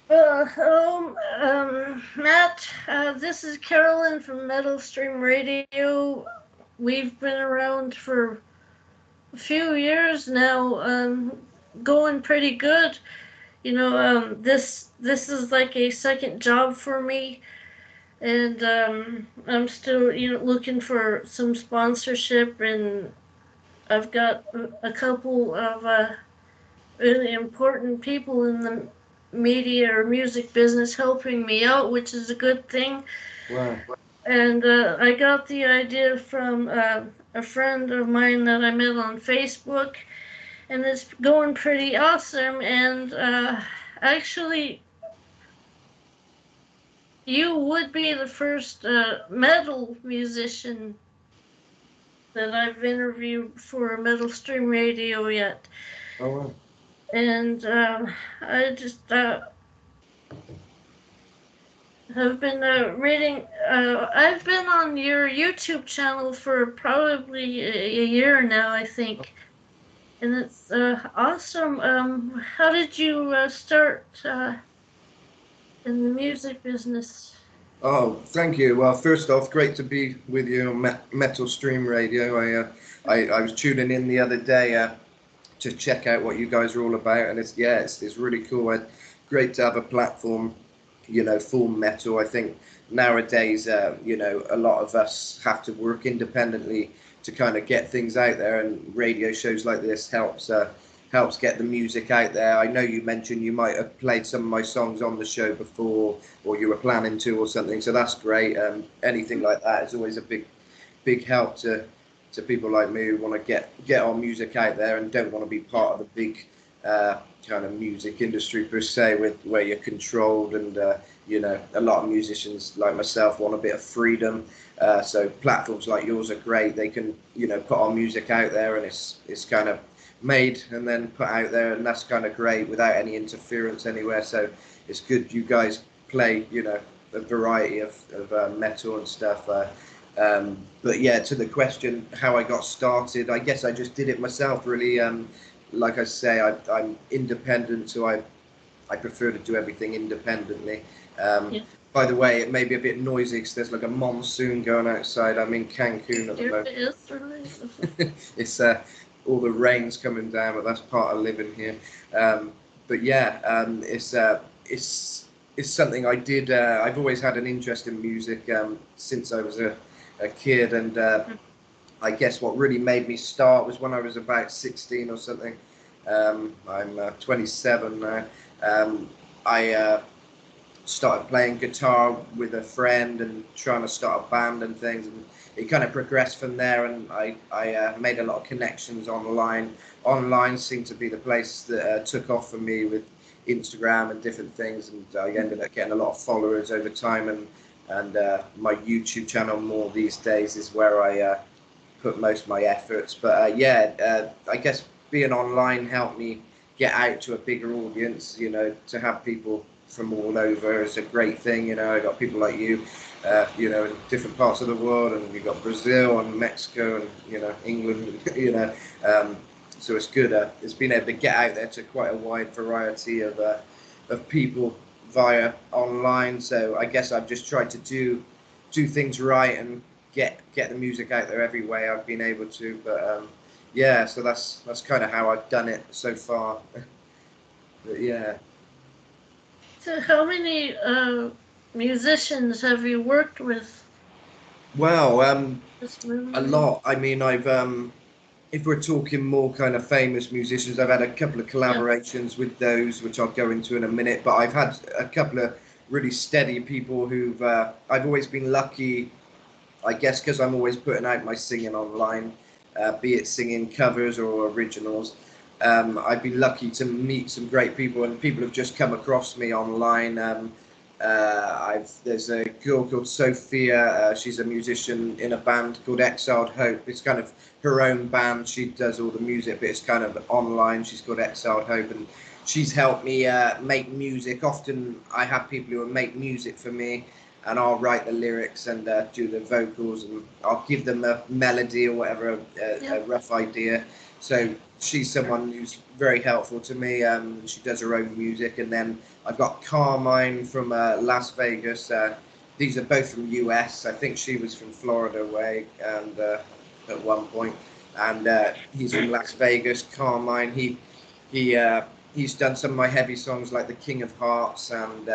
Hello, Matt. This is Carolyn from Metal Stream Radio. We've been around for a few years now, going pretty good. This is like a second job for me, and I'm still looking for some sponsorship, and I've got a couple of really important people in the media or music business helping me out, which is a good thing. Wow. And I got the idea from a friend of mine that I met on Facebook, and it's going pretty awesome. And actually, you would be the first metal musician that I've interviewed for Metal Stream Radio yet. Oh, wow. And I just have been reading. I've been on your YouTube channel for probably a year now, I think, and it's awesome. How did you start in the music business? Oh, thank you. Well, first off, great to be with you on Metal Stream Radio. I was tuning in the other day to check out what you guys are all about, and it's really cool. Great to have a platform, for metal. I think nowadays, a lot of us have to work independently to kind of get things out there, and radio shows like this helps get the music out there. I know you mentioned you might have played some of my songs on the show before, or you were planning to, or something. So that's great. Anything like that is always a big help to people like me who want to get our music out there and don't want to be part of the big kind of music industry per se, with where you're controlled, and a lot of musicians like myself want a bit of freedom. So platforms like yours are great. They can put our music out there, and it's kind of made and then put out there, and that's kind of great without any interference anywhere. So it's good you guys play a variety of metal and stuff. But yeah, to the question how I got started, I guess I just did it myself, really. Like I say, I'm independent, so I prefer to do everything independently. Yeah, By the way, it may be a bit noisy because there's like a monsoon going outside. I'm in Cancun at the here moment. it is. Really. It's all the rain's coming down, but that's part of living here. But yeah, it's something I did. I've always had an interest in music since I was a kid, and I guess what really made me start was when I was about 16 or something. I'm 27 now. I started playing guitar with a friend and trying to start a band and things, and it kind of progressed from there. And I made a lot of connections online. Online seemed to be the place that took off for me with Instagram and different things, and I ended up getting a lot of followers over time. And my YouTube channel more these days is where I put most of my efforts. But I guess being online helped me get out to a bigger audience. To have people from all over is a great thing. I got people like you, in different parts of the world, and you've got Brazil and Mexico and England. So it's good. It's been able to get out there to quite a wide variety of people via online. So I guess I've just tried to do things right and get the music out there every way I've been able to. But yeah, so that's kind of how I've done it so far. But yeah. So, how many musicians have you worked with Well, this a movie? lot. I mean, I've if we're talking more kind of famous musicians, I've had a couple of Yeah, collaborations with those, which I'll go into in a minute. But I've had a couple of really steady people who've I've always been lucky, I guess, because I'm always putting out my singing online, be it singing covers or originals. I've been lucky to meet some great people, and people have just come across me online. There's a girl called Sophia. She's a musician in a band called Exiled Hope. It's kind of her own band. She does all the music, but it's kind of online. She's called Exiled Hope, and she's helped me make music. Often I have people who will make music for me, and I'll write the lyrics and do the vocals, and I'll give them a melody or whatever, yeah, a rough idea. So she's someone who's very helpful to me. She does her own music, and then I've got Carmine from Las Vegas. These are both from US. I think she was from Florida way, and at one point, and he's from Las Vegas. Carmine, he's done some of my heavy songs like The King of Hearts and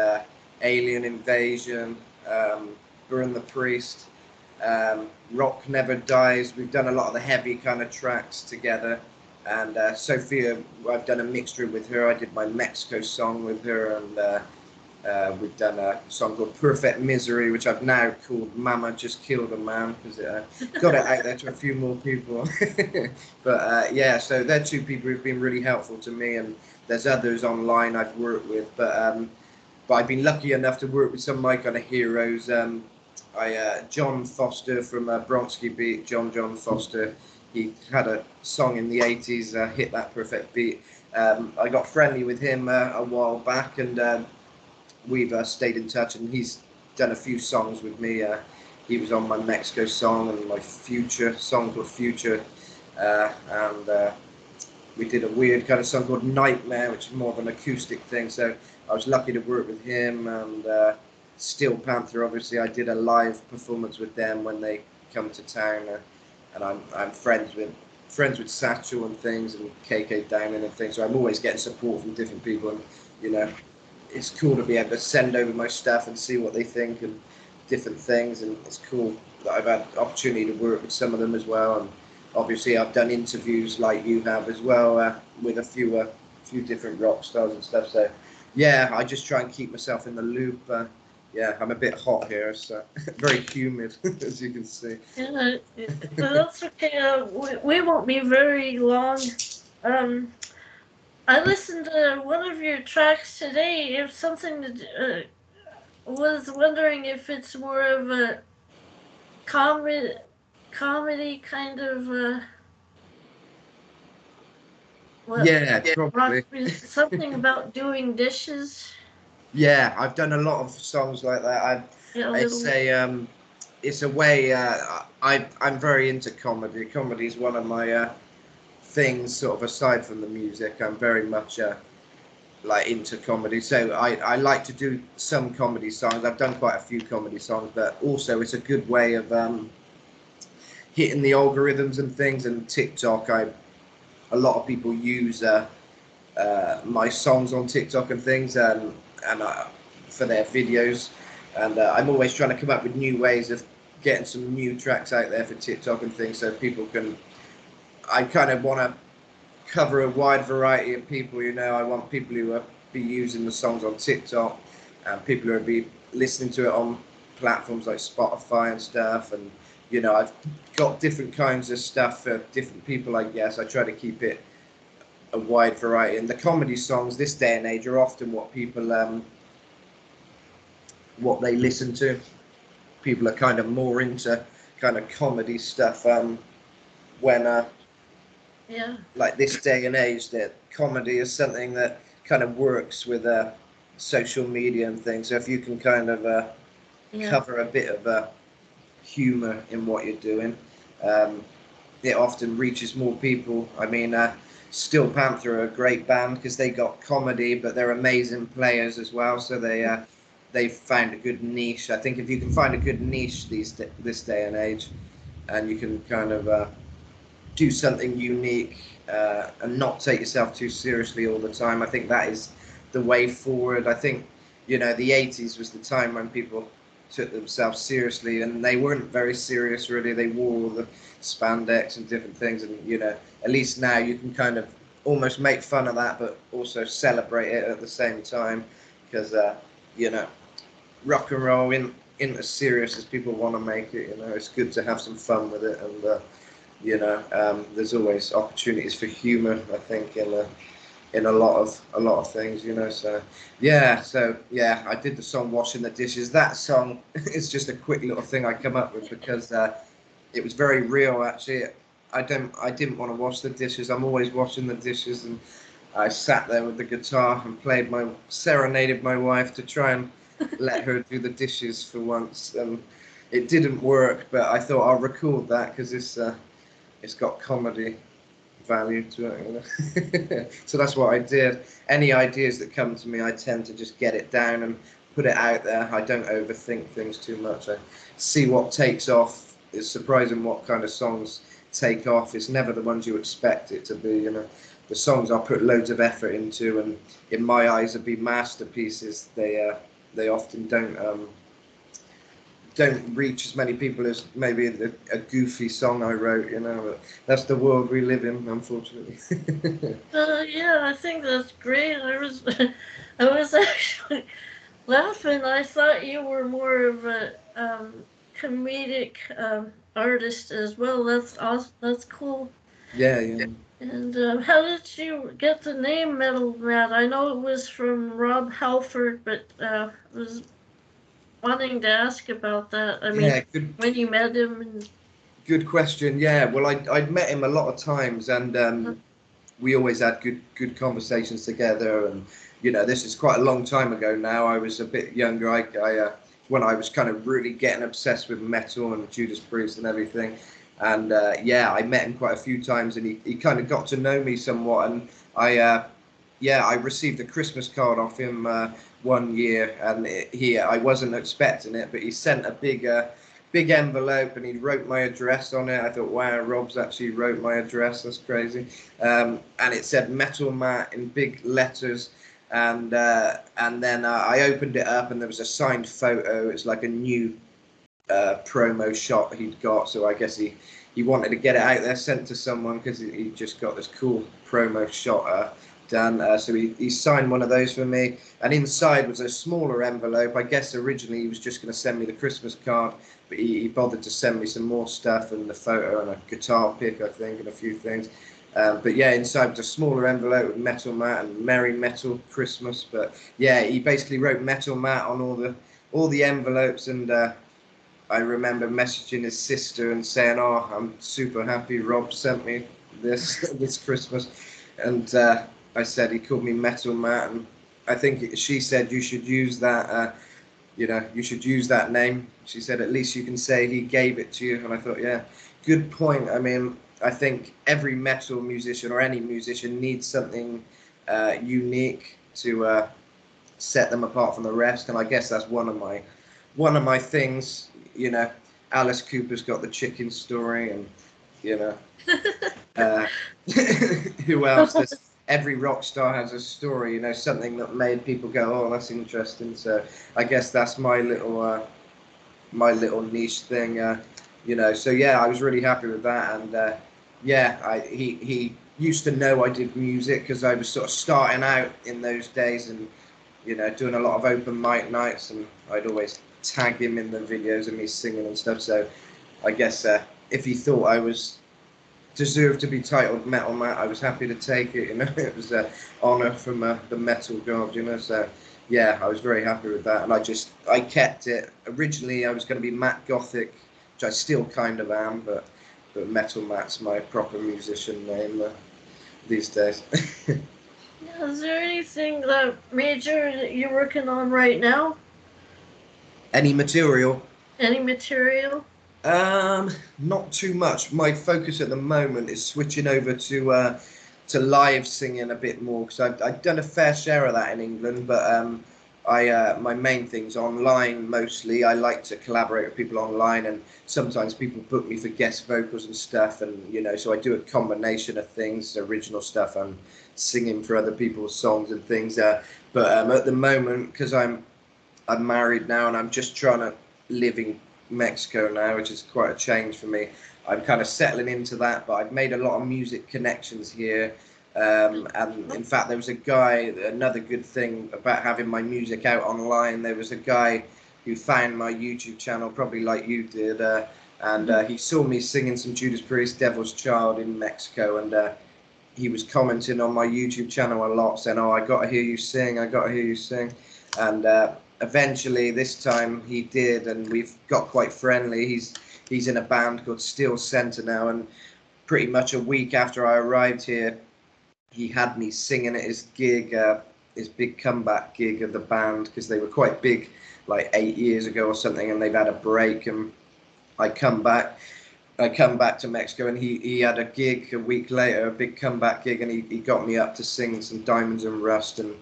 Alien Invasion, Burn the Priest, Rock Never Dies. We've done a lot of the heavy kind of tracks together. And Sophia, I've done a mixture with her. I did my Mexico song with her, and we've done a song called Perfect Misery, which I've now called Mama Just Killed a Man, because got it out there to a few more people. But yeah, so they're two people who've been really helpful to me, and there's others online I've worked with. But I've been lucky enough to work with some of my kind of heroes. John Foster from Bronski Beat, John Foster. He had a song in the 80s, Hit That Perfect Beat. I got friendly with him a while back, and we've stayed in touch, and he's done a few songs with me. He was on my Mexico song and my Future song called Future. And we did a weird kind of song called Nightmare, which is more of an acoustic thing. So I was lucky to work with him, and Steel Panther. Obviously, I did a live performance with them when they come to town, and I'm friends with Satchel and things, and KK Downing and things. So I'm always getting support from different people, and you know, it's cool to be able to send over my stuff and see what they think and different things. And it's cool that I've had opportunity to work with some of them as well. And obviously, I've done interviews like you have as well with a few different rock stars and stuff. So yeah, I just try and keep myself in the loop. Yeah, I'm a bit hot here, so very humid, as you can see. Yeah, that's okay. We won't be very long. Um, I listened to one of your tracks today. If something to, was wondering if it's more of a comedy, comedy kind of what Yeah, rock probably. music. Something about doing dishes. Yeah, I've done a lot of songs like that. Yeah, a I little. say it's a way. I'm very into comedy. Comedy is one of my things, sort of aside from the music. I'm very much like into comedy. So I like to do some comedy songs. I've done quite a few comedy songs, but also it's a good way of hitting the algorithms and things. And TikTok, a lot of people use my songs on TikTok and things, and for their videos. And I'm always trying to come up with new ways of getting some new tracks out there for TikTok and things, so people can. I kind of want to cover a wide variety of people. I want people who will be using the songs on TikTok, and people who will be listening to it on platforms like Spotify and stuff. And I've got different kinds of stuff for different people. I guess I try to keep it a wide variety. And the comedy songs this day and age are often what they listen to. People are kind of more into kind of comedy stuff. When Yeah, like this day and age, that comedy is something that kind of works with social media and things. So if you can kind of yeah, cover a bit of humor in what you're doing, um, it often reaches more people. I mean, Steel Panther are a great band because they got comedy, but they're amazing players as well. So they've found a good niche. I think if you can find a good niche this day and age, and you can kind of do something unique and not take yourself too seriously all the time, I think that is the way forward. I think the 80s was the time when people took themselves seriously, and they weren't very serious really. They wore all the spandex and different things, and at least now you can kind of almost make fun of that, but also celebrate it at the same time, because you know rock and roll in as serious as people want to make it. It's good to have some fun with it, and there's always opportunities for humor. I think in a lot of things. So I did the song "Washing the Dishes." That song is just a quick little thing I come up with because it was very real. Actually, I didn't want to wash the dishes. I'm always washing the dishes, and I sat there with the guitar and serenaded my wife to try and let her do the dishes for once. And it didn't work, but I thought I'll record that because it's got comedy value to it, you know? So that's what I did. Any ideas that come to me, I tend to just get it down and put it out there. I don't overthink things too much. I see what takes off. It's surprising what kind of songs take off. It's never the ones you expect it to be, you know. The songs I put loads of effort into, and in my eyes, would be masterpieces. They often don't reach as many people as maybe a goofy song I wrote, you know. But that's the world we live in, unfortunately. Yeah, I think that's great. I was actually laughing. I thought you were more of a comedic artist as well. That's awesome. That's cool. Yeah, yeah. And how did you get the name Metal Matt? I know it was from Rob Halford, but was wanting to ask about that. I mean, Yeah, good when you met him and good question. Yeah, well, I'd met him a lot of times, and we always had good conversations together. And you know, this is quite a long time ago now. I was a bit younger. When I was kind of really getting obsessed with metal and Judas Priest and everything. And yeah, I met him quite a few times, and he kind of got to know me somewhat. And I received a Christmas card off him one year, and I wasn't expecting it, but he sent a big envelope, and he wrote my address on it. I thought, wow, Rob's actually wrote my address. That's crazy. And it said Metal Matt in big letters. And then I opened it up, and there was a signed photo. It's like a new promo shot he'd got. So I guess he wanted to get it out there, sent to someone, because he just got this cool promo shot done. So he signed one of those for me, and inside was a smaller envelope. I guess originally he was just going to send me the Christmas card, but he bothered to send me some more stuff, and the photo and a guitar pick, I think, and a few things. But yeah, inside was a smaller envelope with Metal Matt and Merry Metal Christmas. But yeah, he basically wrote Metal Matt on all the envelopes, and I remember messaging his sister and saying, "Oh, I'm super happy Rob sent me this this Christmas," and I said he called me Metal Matt, and I think she said you should use that. You should use that name. She said at least you can say he gave it to you, and I thought, yeah, good point. I mean, I think every metal musician or any musician needs something unique to set them apart from the rest, and I guess that's one of my things. You know, Alice Cooper's got the chicken story, and you know, uh, who else? Every rock star has a story. You know, something that made people go, "Oh, that's interesting." So I guess that's my little niche thing. So yeah, I was really happy with that, and yeah, he used to know I did music because I was sort of starting out in those days, and doing a lot of open mic nights, and I'd always tag him in the videos of me singing and stuff. So I guess if he thought I was deserved to be titled Metal Matt, I was happy to take it. It was an honour from the metal god. So yeah, I was very happy with that, and I kept it. Originally, I was going to be Matt Gothic, which I still kind of am, but Metal Matt's my proper musician name these days. yeah, is there anything that major that you're working on right now? Any material? Any material? Not too much. My focus at the moment is switching over to live singing a bit more, because I've done a fair share of that in England, but my main thing's online mostly. I like to collaborate with people online, and sometimes people book me for guest vocals and stuff, and so I do a combination of things, original stuff and singing for other people's songs and things. But at the moment, because I'm married now, and I'm just trying to live in Mexico now, which is quite a change for me. I'm kind of settling into that, but I've made a lot of music connections here. And in fact, there was another good thing about having my music out online. There was a guy who found my YouTube channel, probably like you did, and he saw me singing some Judas Priest, Devil's Child in Mexico, and he was commenting on my YouTube channel a lot, saying, "Oh, I got to hear you sing. I got to hear you sing." And eventually, this time he did, and we've got quite friendly. He's in a band called Steel Center now, and pretty much a week after I arrived here, he had me singing at his gig, his big comeback gig of the band, because they were quite big like 8 years ago or something, and they've had a break, and I come back. I come back to Mexico, and he had a gig a week later, a big comeback gig, and he got me up to sing some Diamonds and Rust and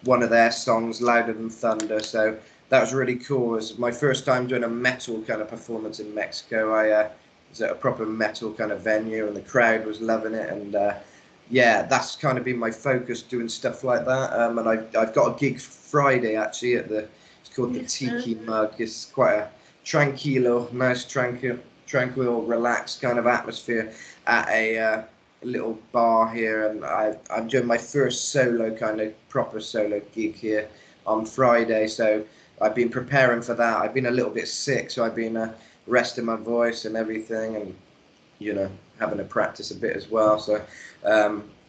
one of their songs, Louder Than Thunder. So that was really cool. It was my first time doing a metal kind of performance in Mexico. I was at a proper metal kind of venue, and the crowd was loving it. And yeah, that's kind of been my focus, doing stuff like that. And I've got a gig Friday actually at the, it's called the Yes, sir. Tiki Mug. It's quite a nice, tranquil, relaxed kind of atmosphere at a little bar here, and I'm doing my first solo kind of proper solo gig here on Friday. So I've been preparing for that. I've been a little bit sick, so I've been resting my voice and everything, and having to practice a bit as well. So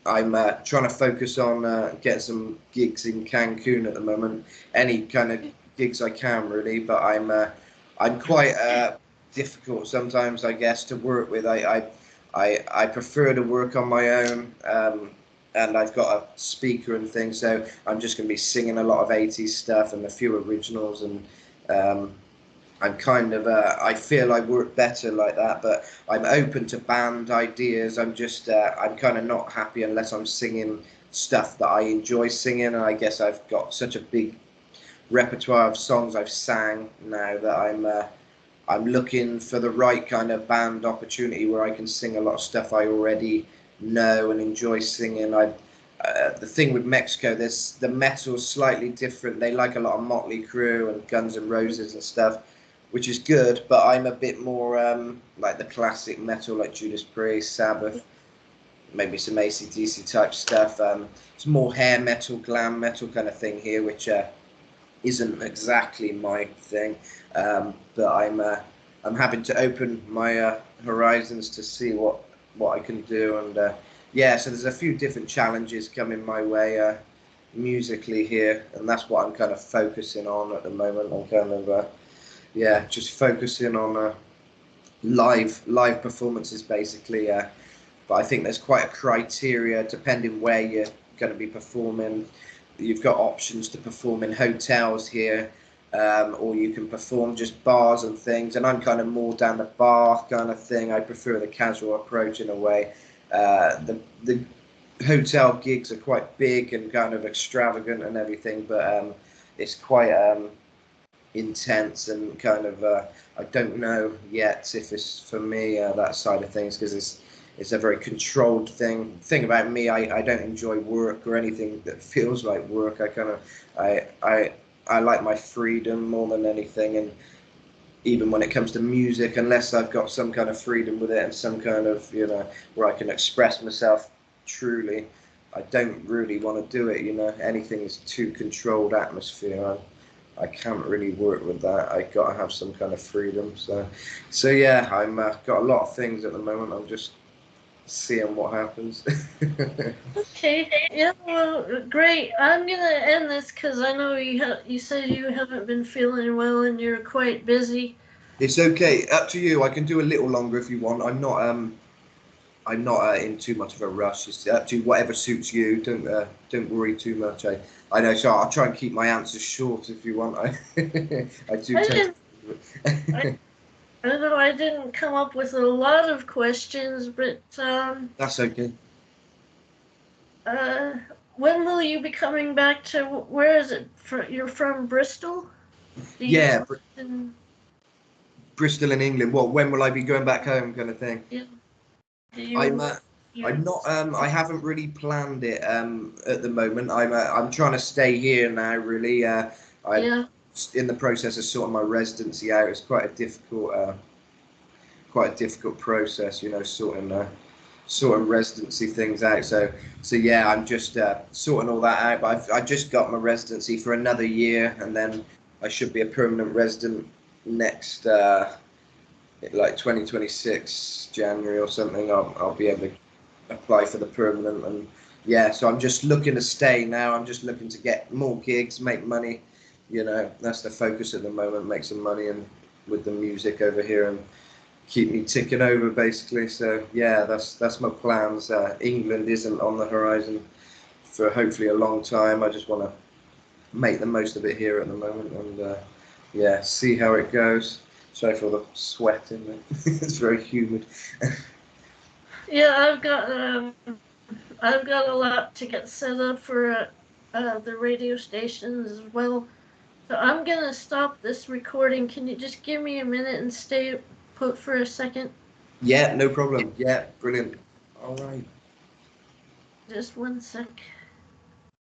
I'm trying to focus on getting some gigs in Cancun at the moment. Any kind of gigs I can really, but I'm quite difficult sometimes, I guess, to work with. I prefer to work on my own. And I've got a speaker and things, so I'm just going to be singing a lot of 80s stuff and a few originals, and um, I'm kind of I feel I work better like that, but I'm open to band ideas. I'm kind of not happy unless I'm singing stuff that I enjoy singing, and I guess I've got such a big repertoire of songs I've sang now that I'm looking for the right kind of band opportunity where I can sing a lot of stuff I already know and enjoy singing. The thing with Mexico, there's the metal's slightly different. They like a lot of Motley Crue and Guns N' Roses and stuff, which is good. But I'm a bit more like the classic metal, like Judas Priest, Sabbath, maybe some AC/DC type stuff. It's more hair metal, glam metal kind of thing here, which isn't exactly my thing. But I'm having to open my horizons to see what I can do, and yeah, so there's a few different challenges coming my way musically here, and that's what I'm kind of focusing on at the moment. I'm kind of yeah, just focusing on live performances basically. But I think there's quite a criteria depending where you're going to be performing. You've got options to perform in hotels here, or you can perform just bars and things. And I'm kind of more down the bar kind of thing. I prefer the casual approach in a way. The hotel gigs are quite big and kind of extravagant and everything, but it's quite intense and kind of I don't know yet if it's for me that side of things, because it's a very controlled thing about me. I don't enjoy work or anything that feels like work. I kind of I like my freedom more than anything, and even when it comes to music, unless I've got some kind of freedom with it and some kind of where I can express myself truly, I don't really want to do it. Anything is too controlled atmosphere. I can't really work with that. I got to have some kind of freedom. So yeah, I'm got a lot of things at the moment. I'm just seeing what happens. Okay. Yeah. Well, great. I'm gonna end this because I know you said you haven't been feeling well and you're quite busy. It's okay. Up to you. I can do a little longer if you want. I'm not in too much of a rush. It's up to whatever suits you. Don't worry too much. I know. So I'll try and keep my answers short if you want. I do I tend didn't. I, to. I know I didn't come up with a lot of questions, but That's okay. uh, when will you be coming back to? Where is it? You're from Bristol. Do you Yeah, in? Bristol in England. What? When will I be going back home? Kind of thing. Yeah. Do I'm. you? I'm You? not. I haven't really planned it. At the moment, I'm trying to stay here now. Really. I'm Yeah. in the process of sorting my residency out. It's quite a difficult process. Sorting residency things out. So yeah, I'm just sorting all that out. But I just got my residency for another year, and then I should be a permanent resident next. Like 2026 January or something, I'll be able to apply for the permanent. And yeah, so I'm just looking to stay now. I'm just looking to get more gigs, make money. That's the focus at the moment, make some money and with the music over here and keep me ticking over basically. So yeah, that's my plans. England isn't on the horizon for hopefully a long time. I just want to make the most of it here at the moment, and yeah, see how it goes. Sorry for the sweating. It's very humid. Yeah, I've got a lot to get set up for the radio stations as well. So I'm gonna stop this recording. Can you just give me a minute and stay put for a second? Yeah, no problem. Yeah, brilliant. All right. Just one sec.